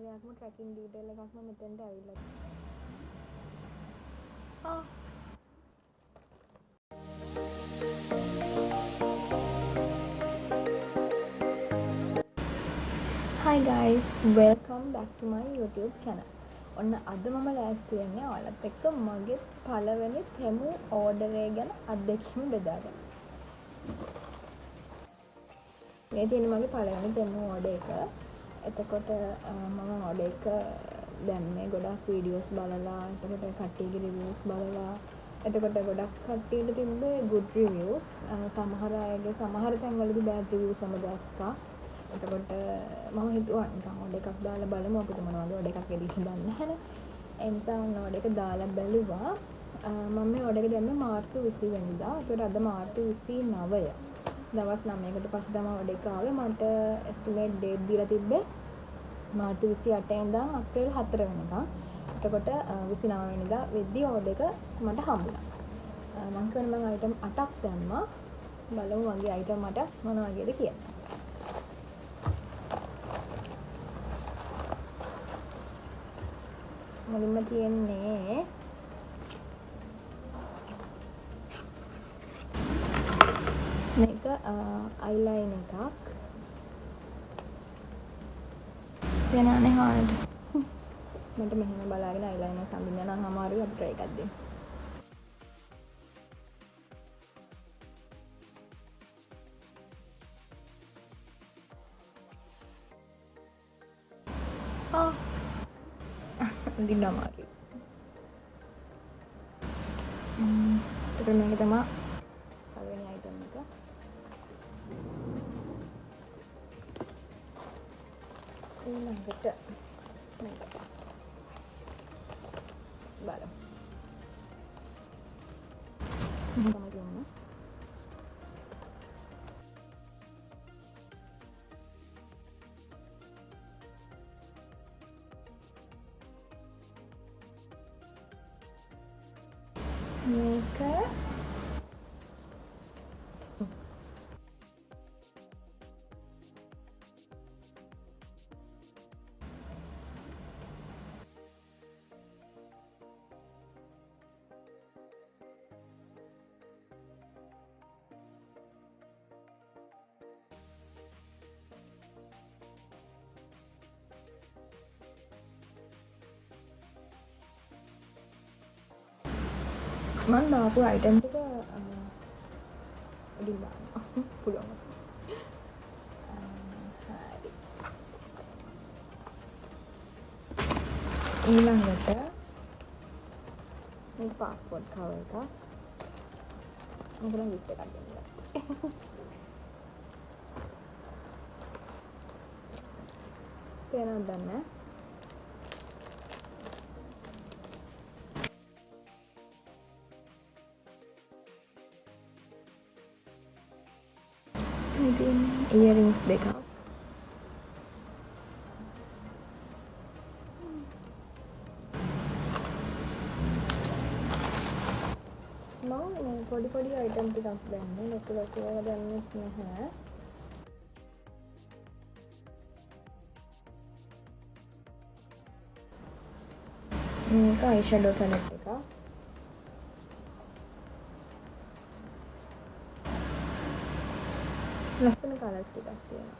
සැරයක්ම tracking detail එකක්ම මෙතෙන්ට ඇවිල්ලා Hi guys, welcome back to my YouTube channel. ඔන්න අද මම ලෑස්ති වෙන්නේ ඔයාලත් එක්ක මගේ පළවෙනි තෙමු ඕඩර් එක ගැන අත්දැකීම් බෙදා ගන්න. මේ තියෙන මගේ පළවෙනි තෙමු ඕඩර් එක. එතකොට මම ඕඩර් එක දැම්මේ ගොඩක් වීඩියෝස් බලලා, එතකොට කට්ටියගේ රිවිව්ස් බලලා, එතකොට ගොඩක් කට්ටියට තිබ්බේ good reviews. සමහර අයගේ සමහර තැන්වලදී bad reviews මම දැක්කා. එතකොට මම හිතුවා නිකන් ඕඩර් එකක් දාලා බලමු අපිට මොනවද ඕඩර් එකක් එළියට දාන්න නැහැ. ඒ නිසා ඕඩර් එක දාලා බැලුවා. මම මේ ඕඩර් එක දැම්මේ මාර්තු 20 වෙනිදා. ඒකට අද මාර්තු 29. දවස් 9කට පස්සේ තමයි ඕඩර් එක ආවේ. මට එස්ටිමේට් ඩේට් දීලා තිබ්බේ මාර්තු 28 ඉඳන් අප්‍රේල් 4 වෙනිදා. එතකොට 29 වෙනිදා වෙද්දී ඕඩර් එක මට හම්බුණා. මම කියන්නේ මම අයිටම් 8ක් දැම්මා. බලමු මගේ අයිටම් 8 මොන වගේද කියලා. මුලින්ම තියෙන්නේ මේක අයිලයින් එකක්. වෙනානේ හානට මට මෙහෙම බලාගෙන අයිලයින් එක අඳින්න නම් අමාරුයි. අපි try එකක් දෙමු. අඳින්න අමාරුයි. ඒතර මේක තමයි පළවෙනි අයිටම් එක. ඊළඟට මේක බලමු. තමයි කියන්නේ. මේක මම දාපු අයිටම්ස් එක උඩින් දාන්න පුළුවන්. හරි. ඊළඟට මේ පාස්පෝර්ට් කවර් එක. මොකද ගිෆ්ට් එකක් දෙන්න. පේනවද දන්නේ? ඉයරින්ග්ස් දෙකක්. මම පොඩි පොඩි අයිටම් ටිකක් දැම්මේ. ලොකු ලොකු ඒවා දැම්මේ නැහැ. මේක අයි ෂැඩෝ පැලට් එකක්. ලස්සන කලර්ස් ටිකක් තියෙනවා.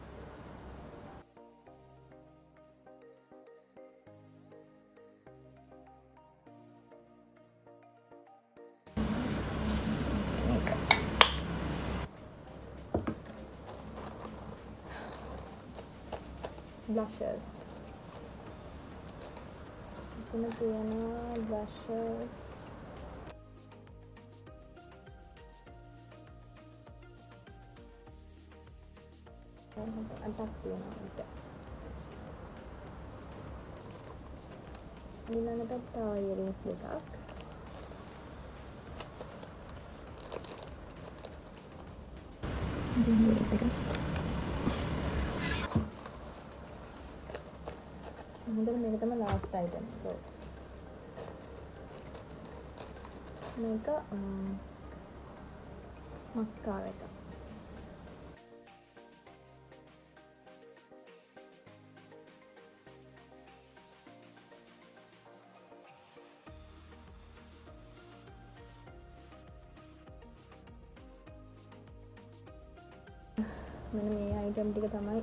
මේක blushes. මෙතන තියෙනවා blushes. අටක් තියෙනවා මේක. ඊළඟට තව ඉයරින්ග්ස් දෙකක්. හොඳට මේක තමයි ලාස්ට් අයිටම් එක. මේක මස්කාරා එක. මෙන්න මේ අයිටම් ටික තමයි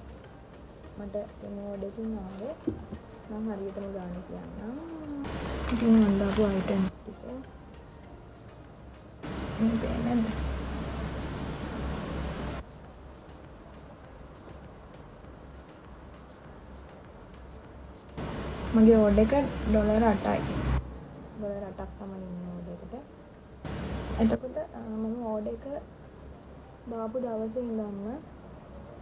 මට මේ ඕඩර් එකකින් ආවේ. මම හරියටම ගාන කියන්නම්. ඉතින් මම දාපු අයිටම්ස් ටික මේ පේනද? මගේ ඕඩර් එක $8යි. $8ක් තමයි ඉන්නේ ඕඩර් එකට. එතකොට මම ඕඩර් එක දාපු දවසේ ඉඳන්ම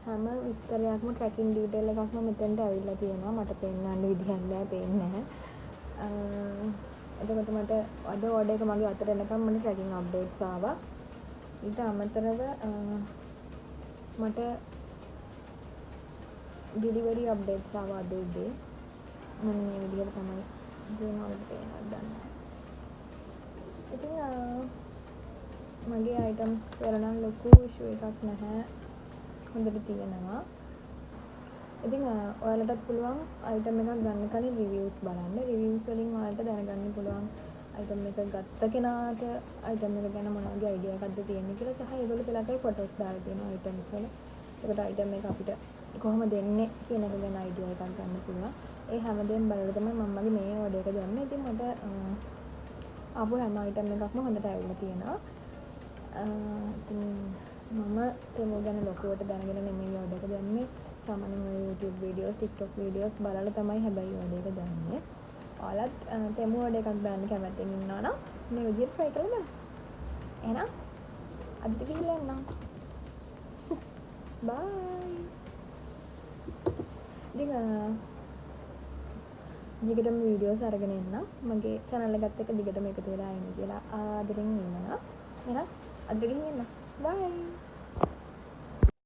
හැම විස්තරයක්ම ට්‍රැකින් ඩීටේල් එකක්ම මෙතෙන්ට ඇවිල්ලා තියෙනවා. මට පෙන්නන්න විදිහක් නෑ, පේන්නේ නැහැ. එතකොට මට අද ඕඩර් එක මගේ අතට එනකම් මට ට්‍රැකින් අප්ඩේට්ස් ආවා. ඊට අමතරව මට ඩිලිවරි අප්ඩේට්ස් ආවා අද උදේ. මම මේ විදිහට තමයි දෙනවලට පේනවද දන්නේ නැහැ. ඉතින් මගේ අයිටම්ස් වල නම් ලොකු ඉෂුව එකක් නැහැ. හොඳට තියෙනවා. ඉතින් ඔයාලටත් පුළුවන් අයිටම් එකක් ගන්න කලින් රිවිව්ස් බලන්න. රිවිව්ස් වලින් ඔයාලට දැනගන්න පුළුවන් අයිටම් එක ගත්ත කෙනාට අයිටම් එක ගැන මොන වගේ අයිඩියා එකක්ද තියෙන්නේ කියලා. සහ ඒගොල්ලෝ පළකයි ෆොටෝස් දාලා තියෙනවා අයිටම්ස් වල. ඒකට අයිටම් එක අපිට කොහොමද දෙන්නේ කියන එක ගැන අයිඩියා එකක් ගන්න පුළුවන්. ඒ හැමදේම බලලා තමයි මම මගේ මේ ඕඩර් එක දැම්මේ. ඉතින් මට ආපු හැම අයිටම් එකක්ම හොඳට ඇවිල්ලා තියෙනවා. ඉතින් මම තෙමෝ ගැන ලොකුවට දැනගෙන නෙමෙයි ඕඩර් එක දැම්මේ. සාමාන්‍යයෙන් YouTube වීඩියෝස්, TikTok වීඩියෝස් බලලා තමයි හැබැයි ඕඩර් එක දැම්මේ. ඔයාලත් තෙමෝ ඕඩර් එකක් බලන්න කැමතින් ඉන්නවා නම් මේ විදිහට try කරලා බලන්න. එහෙනම් අදට ගිහිල්ලා එන්නම්. bye. ඉතින් දිගටම වීඩියෝස් අරගෙන එන්න. මගේ channel එකත් එක්ක දිගටම එකතු වෙලා ඉන්න කියලා ආදරෙන් ඉන්නවා. එහෙනම් අදට ගිහින් එන්න. bye.